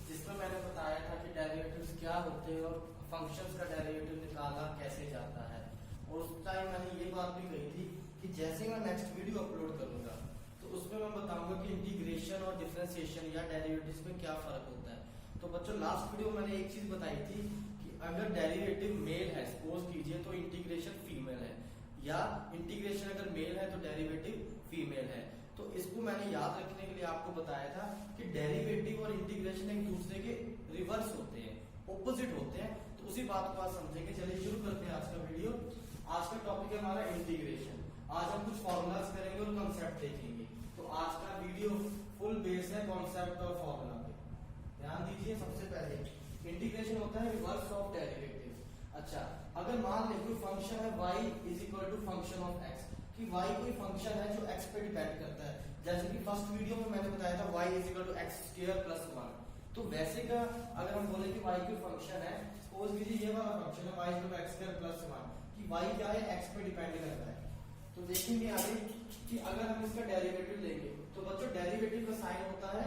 जिसमें मैंने बताया था कि डेरिवेटिव्स क्या होते हैं और फंक्शंस का डेरिवेटिव निकाला कैसे जाता है। और उस टाइम मैंने ये बात भी कही थी कि जैसे मैं नेक्स्ट वीडियो अपलोड करूंगा तो उसमें मैं बताऊंगा कि इंटीग्रेशन और डिफरेंशिएशन या डेरिवेटिव्स में क्या फर्क होता है। तो बच्चों लास्ट वीडियो मैंने एक चीज बताई थी कि अगर डेरिवेटिव मेल है सपोज कीजिए तो इंटीग्रेशन फीमेल है, या इंटीग्रेशन अगर मेल है तो डेरिवेटिव फीमेल है। तो इसको मैंने याद रखने के लिए आपको बताया था कि डेरिवेटिव और इंटीग्रेशन एक दूसरे के रिवर्स होते हैं, ऑपोजिट होते हैं। तो उसी बात को आज समझेंगे। चलिए शुरू करते हैं आज का वीडियो। आज का टॉपिक है हमारा इंटीग्रेशन। आज हम कुछ फॉर्मूलाज करेंगे और कॉन्सेप्ट देखेंगे। तो आज का वीडियो फुल बेस है कॉन्सेप्ट और फॉर्मूला पे। ध्यान दीजिए, सबसे पहले इंटीग्रेशन होता है रिवर्स ऑफ डेरिवेटिव। अच्छा, अगर मान लें कोई फंक्शन है y is equal to function of x, कि y कोई फंक्शन है जो x पे डिपेंड करता है। जैसे कि फर्स्ट वीडियो में मैंने बताया था y is equal to x square plus 1। तो वैसे का अगर हम बोले कि y कोई फंक्शन है, सपोज कीजिए ये वाला फंक्शन है y is equal to x square plus 1, कि y क्या है, x पे डिपेंड करता है। तो देखेंगे आगे कि अगर हम इसका डेरिवेटिव लेंगे तो बच्चों डेरिवेटिव का साइन होता है,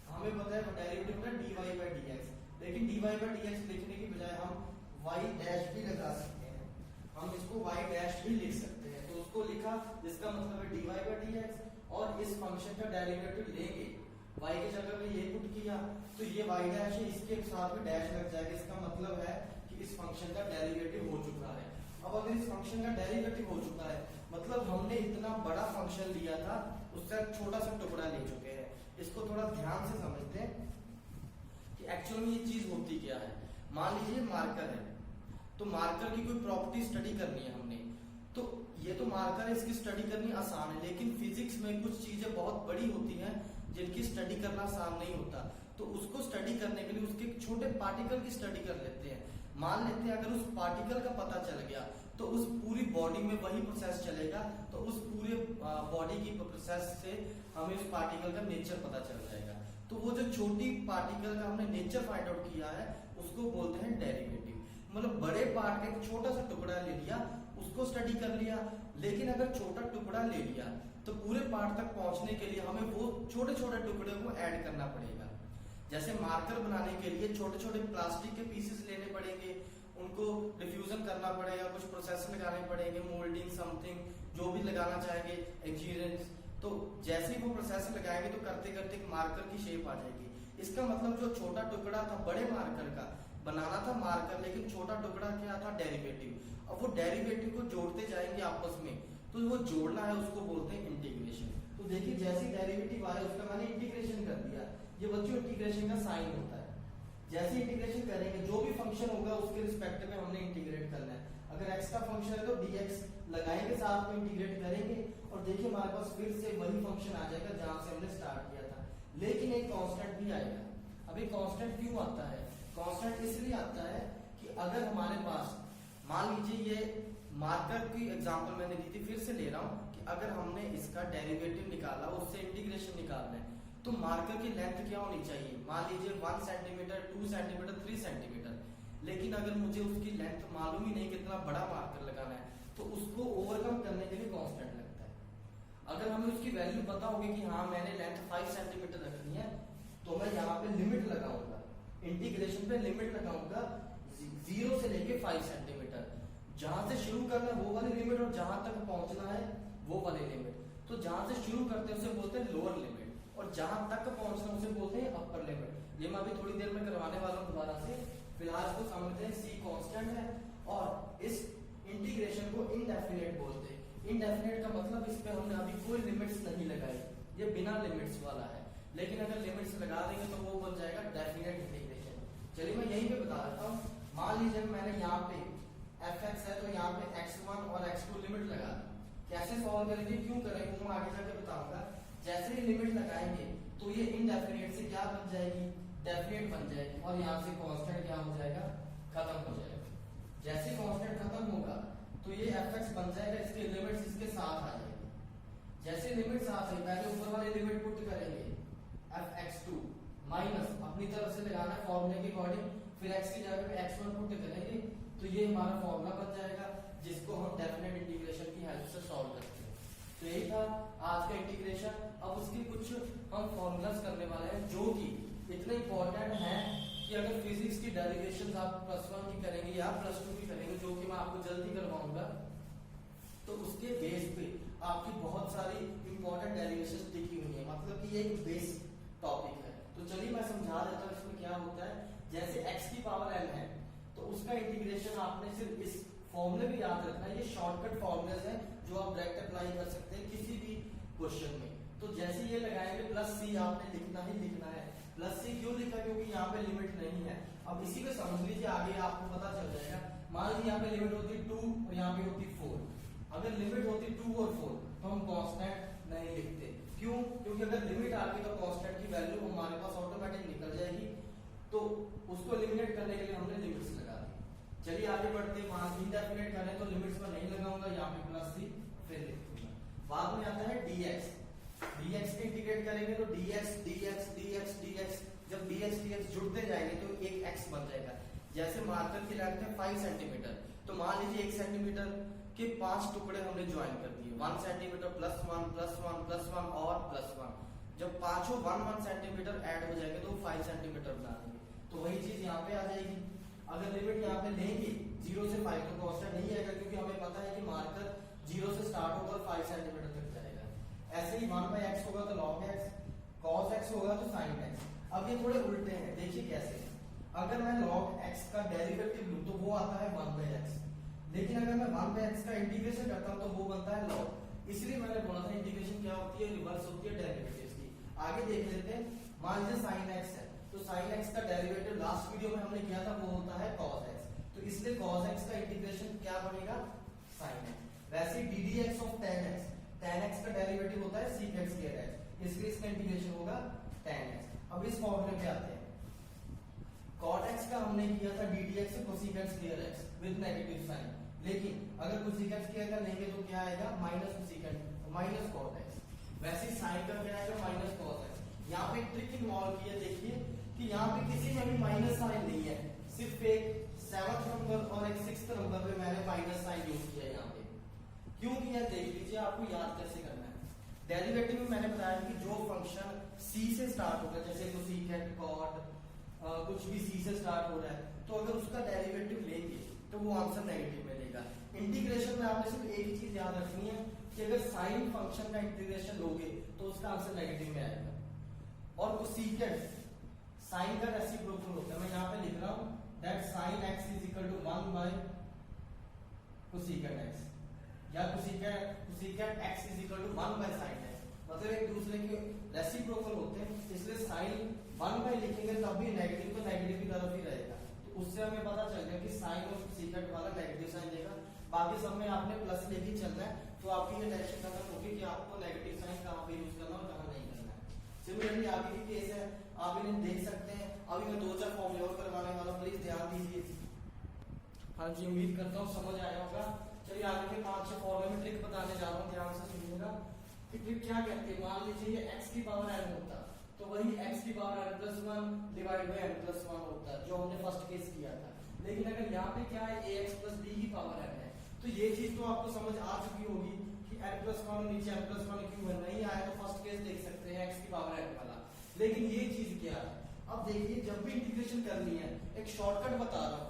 हमें पता है डेरिवेटिव होता है dy बाई dx। लेकिन dy बाई dx लिखने की बजाय हम y डैश भी लगा सकते हैं, हम इसको y डैश भी लिख सकते हैं। तो उसको लिखा जिसका मतलब है dy बाई dx, और इस फंक्शन का डेरिवेटिव लेंगे y की जगह में ये पुट किया तो ये y डैश है, इसके साथ में डैश लग जाएगा। इसका मतलब है कि इस फंक्शन का डेरिवेटिव हो चुका है। अब अगर इस फंक्शन का डेरिवेटिव हो चुका है मतलब हमने इतना बड़ा फंक्शन लिया था उसका छोटा सा टुकड़ा ले चुके हैं। इसको थोड़ा ध्यान से समझते हैं कि एक्चुअल में ये चीज होती क्या है। मान लीजिए मार्कर है, तो मार्कर की कोई प्रॉपर्टी स्टडी करनी है हमने, तो ये तो मार्कर है, इसकी स्टडी करनी आसान है। लेकिन फिजिक्स में कुछ चीजें बहुत बड़ी होती हैं जिनकी स्टडी करना आसान नहीं होता। तो उसको स्टडी करने के लिए उसके छोटे पार्टिकल की स्टडी कर लेते हैं। मान लेते हैं अगर उस पार्टिकल का पता चल गया तो उस पूरी बॉडी में वही प्रोसेस चलेगा, तो उस पूरे बॉडी की प्रोसेस से हमें उस पार्टिकल का नेचर पता चल जाएगा। तो वो जो छोटी पार्टिकल का हमने नेचर फाइंड आउट किया है उसको बोलते हैं डेरिवेटिव। मतलब बड़े पार्ट का एक छोटा सा टुकड़ा ले लिया, उसको स्टडी कर लिया। लेकिन अगर छोटा टुकड़ा ले लिया तो पूरे पार्ट तक पहुंचने के लिए हमें वो छोटे छोटे टुकड़े को ऐड करना पड़ेगा। जैसे मार्कर बनाने के लिए छोटे छोटे प्लास्टिक के पीसेस लेने पड़ेंगे, उनको डिफ्यूजन करना पड़ेगा, कुछ प्रोसेस लगाने पड़ेंगे, मोल्डिंग समथिंग जो भी लगाना चाहेंगे, एक्सपीरियंस। तो जैसे ही वो प्रोसेस लगाएंगे तो करते करते एक मार्कर की शेप आ जाएगी। इसका मतलब जो छोटा टुकड़ा था बड़े मार्कर का बनाना था मार्कर, लेकिन छोटा टुकड़ा क्या था, डेरिवेटिव। अब वो डेरिवेटिव को जोड़ते जाएंगे आपस में, तो वो जोड़ना है उसको बोलते हैं इंटीग्रेशन। तो देखिए जैसे डेरिवेटिव आया उसका मैंने इंटीग्रेशन कर दिया। ये बच्चों इंटीग्रेशन का साइन होता है। जैसे इंटीग्रेशन करेंगे जो भी फंक्शन होगा उसके रिस्पेक्ट में हमने इंटीग्रेट करना है। अगर x का फंक्शन है तो dx लगाएंगे, साथ में इंटीग्रेट करेंगे और देखिए हमारे पास फिर से वही फंक्शन आ जाएगा जहां से हमने स्टार्ट किया था। लेकिन एक कांस्टेंट भी आएगा। अब ये कांस्टेंट क्यों आता है? कांस्टेंट इसलिए आता है कि अगर हमारे पास मान लीजिए ये मार्कर की एग्जांपल मैंने दी थी, फिर से ले रहा हूं कि अगर हमने इसका डेरिवेटिव निकाला उससे इंटीग्रेशन निकालना है तो मार्कर की लेंथ क्या होनी चाहिए? मान लीजिए 1 सेंटीमीटर, 2 सेंटीमीटर, 3 सेंटीमीटर। लेकिन अगर मुझे उसकी लेंथ मालूम ही नहीं कितना बड़ा मार्कर लगाना है तो उसको ओवरकम करने के लिए कांस्टेंट लगता है। अगर हमें उसकी वैल्यू पता होगी कि हाँ मैंने लेंथ 5 सेंटीमीटर रखनी है तो मैं यहाँ पे लिमिट लगाऊंगा, इंटीग्रेशन पे लिमिट लगाऊंगा 0 से लेके 5 सेंटीमीटर। जहां से शुरू करना है वो वाली लिमिट और जहां तक पहुंचना है वो वाली लिमिट। तो जहां से शुरू करते हैं उसे बोलते हैं लोअर लिमिट और जहां तक पहुंचना उसे बोलते हैं अपर लिमिट। ये मैं अभी थोड़ी देर में करवाने वाला हूं दोबारा से। फिलहाल को समझते हैं c कांस्टेंट है और इस इंटीग्रेशन को इनडेफिनेट बोलते हैं। इनडेफिनेट का मतलब इस पे हमने अभी कोई लिमिट्स नहीं लगाई, ये बिना लिमिट्स वाला है। लेकिन अगर लिमिट्स लगा देंगे तो वो बन जाएगा डेफिनेट इंटीग्रेशन। चलिए मैं यहीं पे बता देता हूँ। मान लीजिए मैंने यहाँ पे fx है तो यहाँ पे x1 और x2 लिमिट लगा दी। कैसे सॉल्व करेंगे, क्यों करेंगे वो मैं आगे जाके बताऊंगा। जैसे ही लिमिट लगाएंगे तो ये इनडेफिनेट से क्या बन जाएगी, डेफिनेट बन जाएगी और यहाँ से कांस्टेंट क्या हो जाएगा, खत्म हो जाएगा। जैसे कांस्टेंट खत्म होगा तो ये fx बन जाएगा, इसके लिमिट्स इसके साथ आ जाएगी। जैसे लिमिट साथ आई पहले ऊपर वाली लिमिट पुट करेंगे fx2 माइनस अपनी तरफ से लगाना है फॉर्मूले के अकॉर्डिंग, फिर x की जगह पे x1 पुट करेंगे तो ये हमारा फॉर्मूला बन जाएगा जिसको हम डेफिनेट इंटीग्रेशन की हेल्प से सॉल्व करते हैं। तो यही था आज का इंटीग्रेशन। अब उसके कुछ हम फॉर्मूलाज करने वाले हैं जो कि इतने इंपॉर्टेंट हैं कि अगर फिजिक्स की डेरिवेशंस आप +1 की करेंगे या +2 की करेंगे, जो कि मैं आपको जल्दी करवाऊंगा, तो उसके बेस पे आपकी बहुत सारी इंपॉर्टेंट डेरिवेशंस लिखी हुई है, मतलब कि ये एक बेस टॉपिक है। तो चलिए मैं समझा देता हूँ इसमें क्या होता है। जैसे x की पावर n है तो उसका इंटीग्रेशन आपने सिर्फ इस फॉर्मूले में याद रखना है। ये शॉर्टकट फॉर्मूलेस हैं जो आप डायरेक्ट अप्लाई कर सकते हैं किसी भी क्वेश्चन में। तो जैसे ये लगाएंगे +c आपने लिखना ही लिखना है। +c क्यों लिखा, क्योंकि यहाँ पे लिमिट नहीं है। अब इसी को समझ लीजिए, आगे आपको पता चल जाएगा। मान लीजिए यहाँ पे लिमिट होती 2 और यहाँ पे होती 4। अगर लिमिट होती 2 और 4 तो हम कांस्टेंट नहीं लिखते। क्यों? क्योंकि अगर लिमिट आ गई तो कांस्टेंट की वैल्यू हमारे पास ऑटोमेटिक निकल जाएगी, तो उसको एलिमिनेट करने के लिए हमने लिमिट्स लगा दी। चलिए आगे बढ़ते हैं। मान इंडेफिनेट करें तो लिमिट्स में नहीं लगाऊंगा, यहाँ पे +c फिर लिख दूंगा। बाद में आता है dx। dx को इंटीग्रेट करेंगे तो dx dx dx dx, जब dx dx जुड़ते जाएंगे तो एक x बन जाएगा। जैसे मार्कर की लेंथ है 5 सेंटीमीटर, तो मान लीजिए 1 सेंटीमीटर के 5 टुकड़े हमने ज्वाइन कर दिए। 1 सेंटीमीटर +1 +1 +1 और +1, जब पांचों 1 सेंटीमीटर ऐड हो जाएंगे तो 5 सेंटीमीटर बना देंगे। तो वही चीज यहाँ पे आ जाएगी। अगर लिमिट यहाँ पे लेंगे 0 से 5 तो कांस्टेंट नहीं आएगा, क्योंकि हमें पता है कि मार्कर 0 से स्टार्ट होगा और 5 सेंटीमीटर तक जाएगा। ऐसे ही 1/x होगा तो log x, cos x होगा तो sin x। अब ये थोड़े उल्टे हैं, देखिए कैसे। अगर मैं log x का डेरिवेटिव लूं तो वो आता है 1/x, लेकिन अगर मैं 1/x का इंटीग्रेशन करता हूं तो वो बनता है log। इसलिए मैंने बोला था इंटीग्रेशन क्या होती है, रिवर्स होती है डेरिवेटिव्स की। आगे देख लेते हैं। मान लीजिए sin x है तो sin x का डेरिवेटिव लास्ट वीडियो में हमने किया था, वो होता है cos x। तो इसलिए cos x का इंटीग्रेशन क्या बनेगा, sin x। वैसे ddx ऑफ tan x का डेरिवेटिव होता है sec x square x, इसलिए इसका इंटीग्रेशन होगा tan x। अब इस फॉर्मूले पे आते हैं। cot x का हमने किया था ddx cosec x square x with negative sine, लेकिन अगर cosec x square का लेंगे तो क्या आएगा, -cosec -cot x। वैसे sin का क्या आएगा, -cos x। यहाँ पे ट्रिक इन्वॉल्व की है, देखिए कि यहाँ पे किसी में भी माइनस साइन नहीं है, सिर्फ एक 7th नंबर और एक 6th नंबर पे मैंने माइनस साइन यूज किया है। यहाँ पे क्यों किया देख लीजिए, आपको याद कैसे करना है। डेरिवेटिव में मैंने बताया कि जो फंक्शन c से स्टार्ट होगा, जैसे cosecant cot कुछ भी c से स्टार्ट हो रहा है, तो अगर उसका डेरिवेटिव लेंगे तो वो आंसर नेगेटिव में देगा। इंटीग्रेशन में आपने सिर्फ एक ही चीज याद रखनी है कि अगर साइन फंक्शन का इंटीग्रेशन लोगे तो उसका आंसर नेगेटिव में आएगा। और cosecant साइन का रेसिप्रोकल होता है। मैं यहाँ पे लिख रहा हूँ that sin x is equal to 1/cosecant x, या cosecant x is equal to 1/sin x, मतलब एक दूसरे के रेसिप्रोकल होते हैं। इसलिए साइन 1 लिखेंगे तब भी नेगेटिव तो नेगेटिव की तरफ ही रहेगा। तो उससे हमें पता चल गया कि साइन और cosecant वाला नेगेटिव साइन देगा। बाकी सब में आपने प्लस लेके चलना है, तो आपकी ये टेंशन खत्म होगी कि आपको नेगेटिव साइन कहाँ पे यूज करना और कहाँ नहीं करना है। सिमिलरली आगे की केस है, आप इन्हें देख सकते हैं। अभी मैं 2-4 फॉर्मूले और करवाने वाला हूं, प्लीज ध्यान दीजिए। हाँ जी, उम्मीद करता हूँ समझ आया होगा। चलिए आगे के 5-6 फॉर्मूले में ट्रिक बताने जा रहा हूँ, ध्यान से सुनिएगा कि ट्रिक क्या कहती है। मान लीजिए ये x की पावर n होता तो वही x की power n+1 divide by n+1 होता है, जो हमने फर्स्ट केस किया था। लेकिन अगर यहाँ पे क्या है, ax + b की पावर n है, तो ये चीज तो आपको समझ आ चुकी होगी कि n+1 नीचे n+1 क्यों है। नहीं आया तो फर्स्ट केस देख सकते हैं x की पावर n वाला। लेकिन ये चीज क्या है, अब देखिए जब भी इंटीग्रेशन करनी है, एक शॉर्टकट बता रहा हूँ।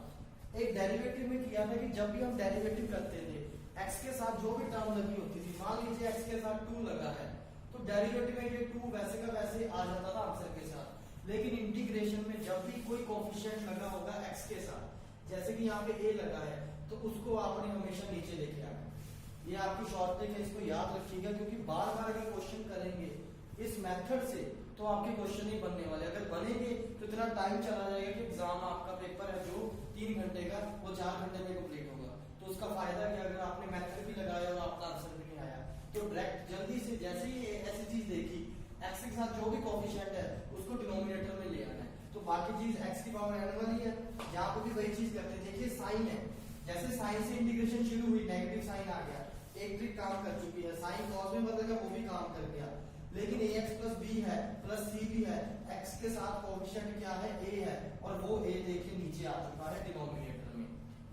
एक डेरिवेटिव में किया था कि जब भी हम डेरिवेटिव करते थे, x के साथ जो भी टर्म लगी होती थी, मान लीजिए x के साथ 2 लगा है, तो डेरिवेटिव में ये 2 वैसे का वैसे आ जाता था आंसर के साथ। लेकिन इंटीग्रेशन में जब भी कोई कोएफिशिएंट लगा होगा x के साथ, जैसे कि यहाँ पे a लगा है, तो उसको आपने हमेशा नीचे लेके आना है। ये आपकी शॉर्टकट है, इसको याद रखिएगा, क्योंकि बार बार अगर क्वेश्चन करेंगे इस मेथड से तो आपके क्वेश्चन ही बनने वाले। अगर बनेंगे तो इतना टाइम चला जाएगा कि एग्जाम आपका पेपर है जो 3 घंटे का, वो 4 घंटे में कंप्लीट होगा। तो उसका फायदा क्या, अगर आपने मेथड भी लगाया और आपका आंसर भी नहीं आया, तो डायरेक्ट जल्दी से जैसे ही ऐसी चीज देखी, x के साथ जो भी कोएफिशिएंट है उसको डिनोमिनेटर में ले आना है। तो बाकी चीज x की पावर n वाली है, यहाँ पे भी वही चीज करते हैं। देखिए साइन है, जैसे साइन से इंटीग्रेशन शुरू हुई, नेगेटिव साइन आ गया, एक ट्रिक काम कर चुकी है। साइन कॉस में बदलेगा, वो भी काम कर गया। लेकिन ax + b है +c भी है, x के साथ कोएफिशिएंट क्या है, a है, और वो a देखिए नीचे आ चुका है डिनोमिनेटर में।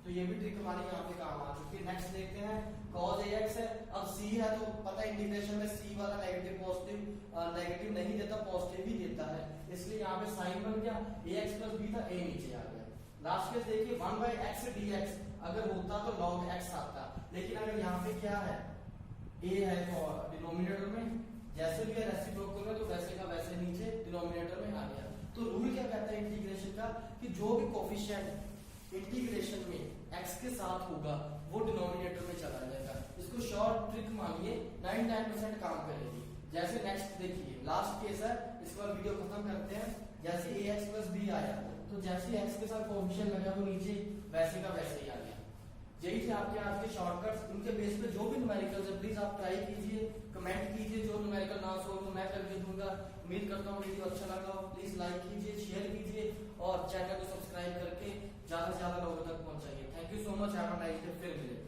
तो ये भी ट्रिक हमारी यहाँ पे काम आ चुकी है। नेक्स्ट देखते हैं cos ax है, अब c है तो पता है इंटीग्रेशन में c वाला नेगेटिव पॉजिटिव नेगेटिव नहीं देता, पॉजिटिव ही देता है, इसलिए यहाँ पे साइन बन गया, ax प्लस b था, a नीचे आ गया। लास्ट केस देखिए 1/x dx अगर होता तो log x आता, लेकिन अगर यहाँ पे क्या है, a है डिनोमिनेटर में, जैसे भी है रेसिप्रोकल में तो वैसे का वैसे नीचे डिनोमिनेटर में आ गया। तो रूल क्या कहता है इंटीग्रेशन का कि जो भी कोफिशिएंट इंटीग्रेशन में x के साथ होगा वो डिनोमिनेटर में चला जाएगा। इसको शॉर्ट ट्रिक मानिए, 99% काम करेगी। जैसे नेक्स्ट देखिए लास्ट केस है, इसके बाद वीडियो खत्म करते हैं। जैसे ax प्लस b आया तो जैसे x के साथ कोफिशिएंट लगा वो नीचे वैसे का वैसे ही आ गया। यही थे आपके आज के शॉर्टकट्स। इनके बेस पे जो भी न्यूमेरिकल्स है प्लीज आप ट्राई कीजिए, कमेंट कीजिए, जो न्यूमेरिकल ना सो तो मैं करके दूंगा। उम्मीद करता हूँ वीडियो अच्छा लगा हो, प्लीज लाइक कीजिए, शेयर कीजिए और चैनल को सब्सक्राइब करके ज्यादा से ज्यादा लोगों तक पहुंचाइए। Thank you so much, have a nice day, फिर मिलेंगे।